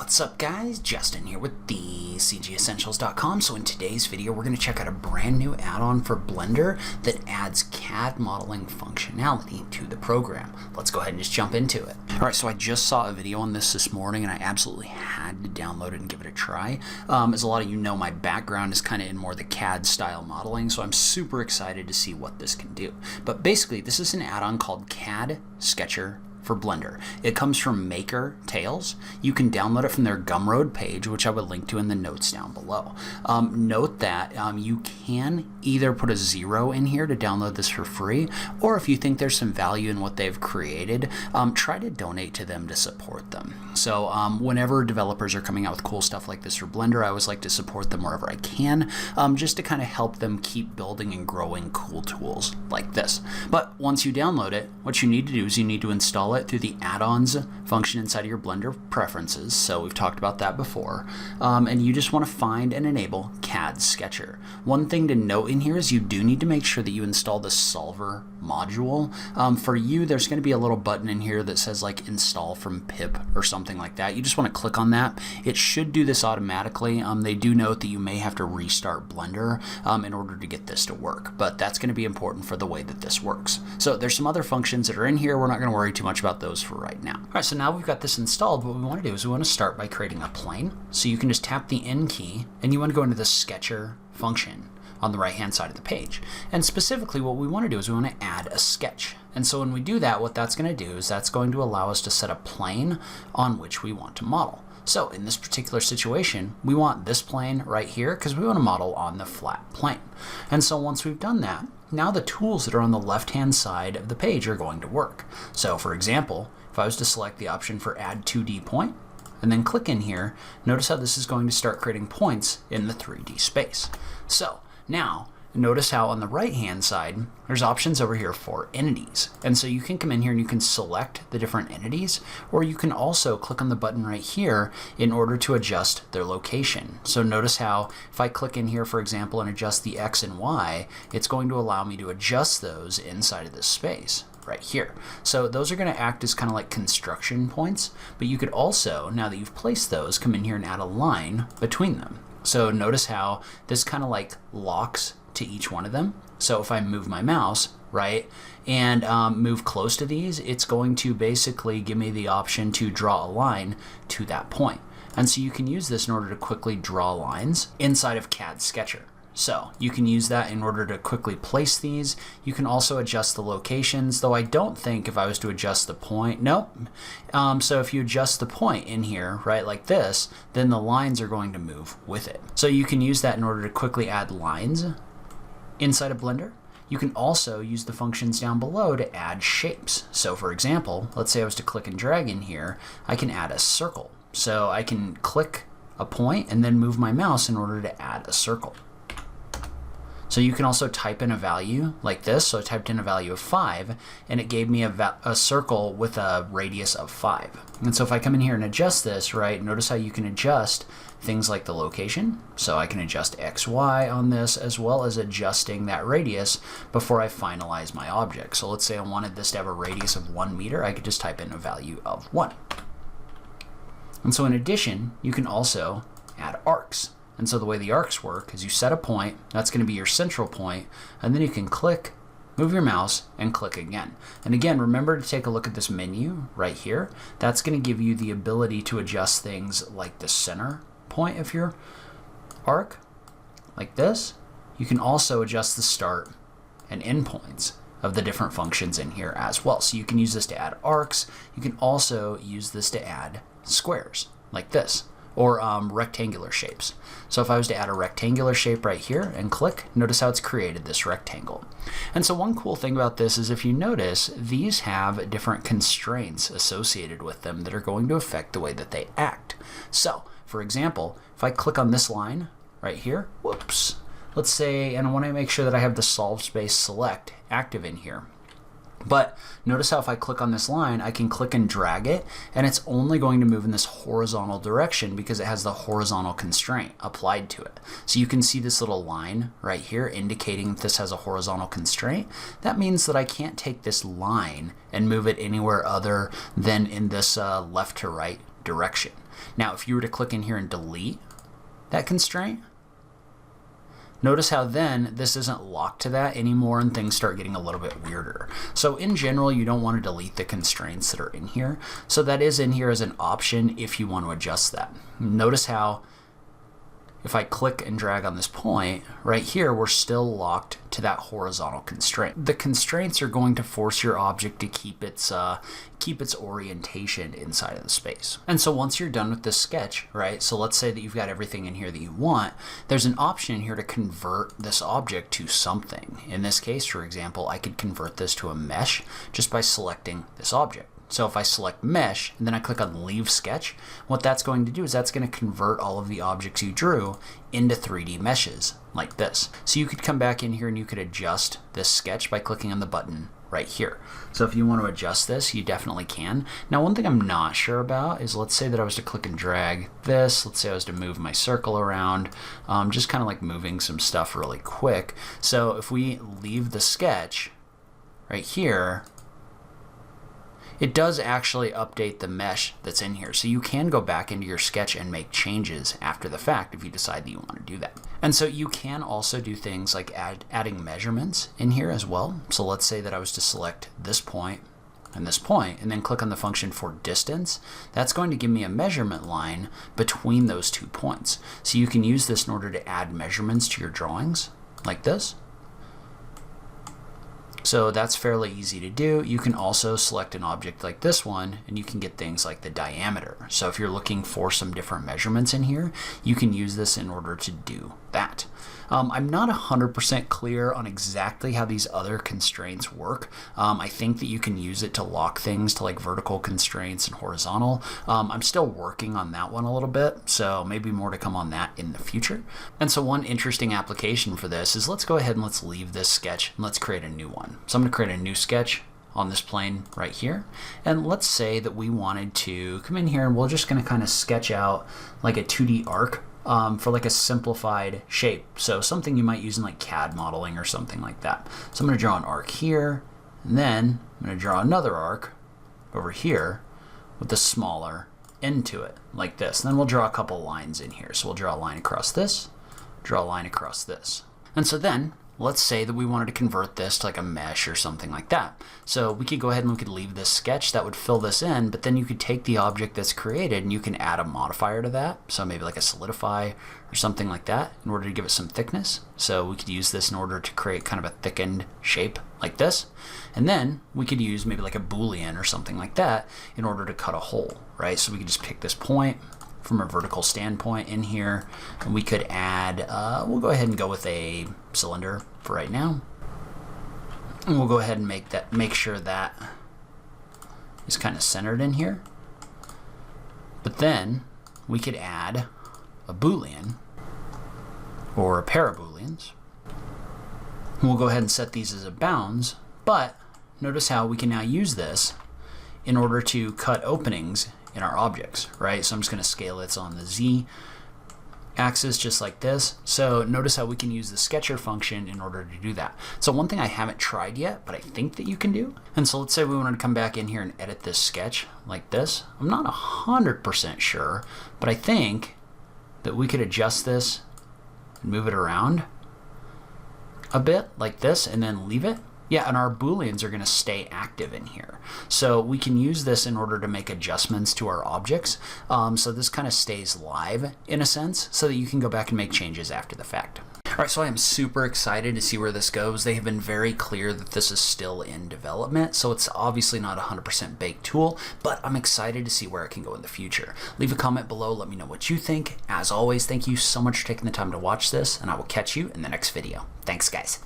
What's up guys, Justin here with the CGEssentials.com. So in today's video we're going to check out a brand new add-on for Blender that adds CAD modeling functionality to the program. Let's go ahead and just jump into it. Alright, so I just saw a video on this morning and I absolutely had to download it and give it a try. As a lot of you know, my background is kind of in more the CAD style modeling, so I'm super excited to see what this can do. But basically this is an add-on called CAD Sketcher for Blender. It comes from Maker Tails. You can download it from their Gumroad page, which I would link to in the notes down below. Note that you can either put a 0 in here to download this for free, or if you think there's some value in what they've created, try to donate to them to support them. So whenever developers are coming out with cool stuff like this for Blender, I always like to support them wherever I can, just to kind of help them keep building and growing cool tools like this. But once you download it, what you need to do is you need to install it through the add-ons function inside of your Blender preferences. So we've talked about that before. And you just want to find and enable CAD Sketcher. One thing to note in here is you do need to make sure that you install the solver module. For you, there's going to be a little button in here that says like install from pip or something like that. You just want to click on that. It should do this automatically. They do note that you may have to restart Blender in order to get this to work, but that's going to be important for the way that this works. So there's some other functions that are in here. We're not going to worry too much about those for right now. All right, so now we've got this installed. What we want to do is we want to start by creating a plane. So you can just tap the N key and you want to go into the Sketcher function on the right hand side of the page. And specifically what we want to do is we want to add a sketch. And so when we do that, what that's going to do is that's going to allow us to set a plane on which we want to model. So in this particular situation, we want this plane right here because we want to model on the flat plane. And so once we've done that, now the tools that are on the left-hand side of the page are going to work. So for example, if I was to select the option for Add 2D Point, and then click in here, notice how this is going to start creating points in the 3D space. So now, notice how on the right-hand side, there's options over here for entities. And so you can come in here and you can select the different entities, or you can also click on the button right here in order to adjust their location. So notice how if I click in here, for example, and adjust the X and Y, it's going to allow me to adjust those inside of this space right here. So those are going to act as kind of like construction points, but you could also, now that you've placed those, come in here and add a line between them. So notice how this kind of like locks to each one of them. So if I move my mouse, right, and move close to these, it's going to basically give me the option to draw a line to that point. And so you can use this in order to quickly draw lines inside of CAD Sketcher. So you can use that in order to quickly place these. You can also adjust the locations, though I don't think if I was to adjust the point, nope. So if you adjust the point in here, right, like this, then the lines are going to move with it. So you can use that in order to quickly add lines inside of Blender. You can also use the functions down below to add shapes. So for example, let's say I was to click and drag in here, I can add a circle. So I can click a point and then move my mouse in order to add a circle. So you can also type in a value like this. So I typed in a value of 5 and it gave me a circle with a radius of 5. And so if I come in here and adjust this, right, notice how you can adjust things like the location. So I can adjust X, Y on this, as well as adjusting that radius before I finalize my object. So let's say I wanted this to have a radius of 1 meter. I could just type in a value of 1. And so in addition, you can also add arcs. And so the way the arcs work is you set a point, that's going to be your central point, and then you can click, move your mouse, and click again. And again, remember to take a look at this menu right here. That's going to give you the ability to adjust things like the center point of your arc, like this. You can also adjust the start and end points of the different functions in here as well. So you can use this to add arcs. You can also use this to add squares, like this, or rectangular shapes. So if I was to add a rectangular shape right here and click, notice how it's created this rectangle. And so one cool thing about this is if you notice, these have different constraints associated with them that are going to affect the way that they act. So for example, if I click on this line right here, whoops, let's say, and I want to make sure that I have the solve space select active in here. But notice how if I click on this line, I can click and drag it, and it's only going to move in this horizontal direction because it has the horizontal constraint applied to it. So you can see this little line right here indicating that this has a horizontal constraint. That means that I can't take this line and move it anywhere other than in this left to right direction. Now, if you were to click in here and delete that constraint, notice how then this isn't locked to that anymore and things start getting a little bit weirder. So in general, you don't want to delete the constraints that are in here. So that is in here as an option if you want to adjust that. Notice how if I click and drag on this point, right here, we're still locked to that horizontal constraint. The constraints are going to force your object to keep its orientation inside of the space. And so once you're done with this sketch, right, so let's say that you've got everything in here that you want, there's an option in here to convert this object to something. In this case, for example, I could convert this to a mesh just by selecting this object. So if I select mesh and then I click on leave sketch, what that's going to do is that's going to convert all of the objects you drew into 3D meshes like this. So you could come back in here and you could adjust this sketch by clicking on the button right here. So if you want to adjust this, you definitely can. Now, one thing I'm not sure about is, let's say that I was to click and drag this. Let's say I was to move my circle around, just kind of like moving some stuff really quick. So if we leave the sketch right here, it does actually update the mesh that's in here. So you can go back into your sketch and make changes after the fact if you decide that you want to do that. And so you can also do things like adding measurements in here as well. So let's say that I was to select this point and then click on the function for distance. That's going to give me a measurement line between those 2 points. So you can use this in order to add measurements to your drawings like this. So that's fairly easy to do. You can also select an object like this one and you can get things like the diameter. So if you're looking for some different measurements in here, you can use this in order to do that. I'm not 100% clear on exactly how these other constraints work. I think that you can use it to lock things to like vertical constraints and horizontal. I'm still working on that one a little bit, so maybe more to come on that in the future. And so one interesting application for this is, let's go ahead and let's leave this sketch and let's create a new one. So I'm going to create a new sketch on this plane right here. And let's say that we wanted to come in here and we're just going to kind of sketch out like a 2D arc for like a simplified shape. So something you might use in like CAD modeling or something like that. So I'm going to draw an arc here, and then I'm going to draw another arc over here with a smaller end to it like this. And then we'll draw a couple lines in here. So we'll draw a line across this, draw a line across this. And so then let's say that we wanted to convert this to like a mesh or something like that. So we could go ahead and we could leave this sketch that would fill this in, but then you could take the object that's created and you can add a modifier to that. So maybe like a solidify or something like that in order to give it some thickness. So we could use this in order to create kind of a thickened shape like this. And then we could use maybe like a Boolean or something like that in order to cut a hole, right? So we could just pick this point from a vertical standpoint in here, and we could add, we'll go ahead and go with a cylinder for right now. And we'll go ahead and make sure that is kind of centered in here. But then we could add a Boolean or a pair of Booleans. And we'll go ahead and set these as a bounds, but notice how we can now use this in order to cut openings in our objects, right? So I'm just going to scale it on the Z axis just like this. So notice how we can use the sketcher function in order to do that. So one thing I haven't tried yet, but I think that you can do. And so let's say we wanted to come back in here and edit this sketch like this. I'm not 100% sure, but I think that we could adjust this and move it around a bit like this and then leave it. Yeah, and our Booleans are going to stay active in here. So we can use this in order to make adjustments to our objects. So this kind of stays live in a sense so that you can go back and make changes after the fact. All right, so I am super excited to see where this goes. They have been very clear that this is still in development, so it's obviously not a 100% baked tool, but I'm excited to see where it can go in the future. Leave a comment below, let me know what you think. As always, thank you so much for taking the time to watch this, and I will catch you in the next video. Thanks, guys.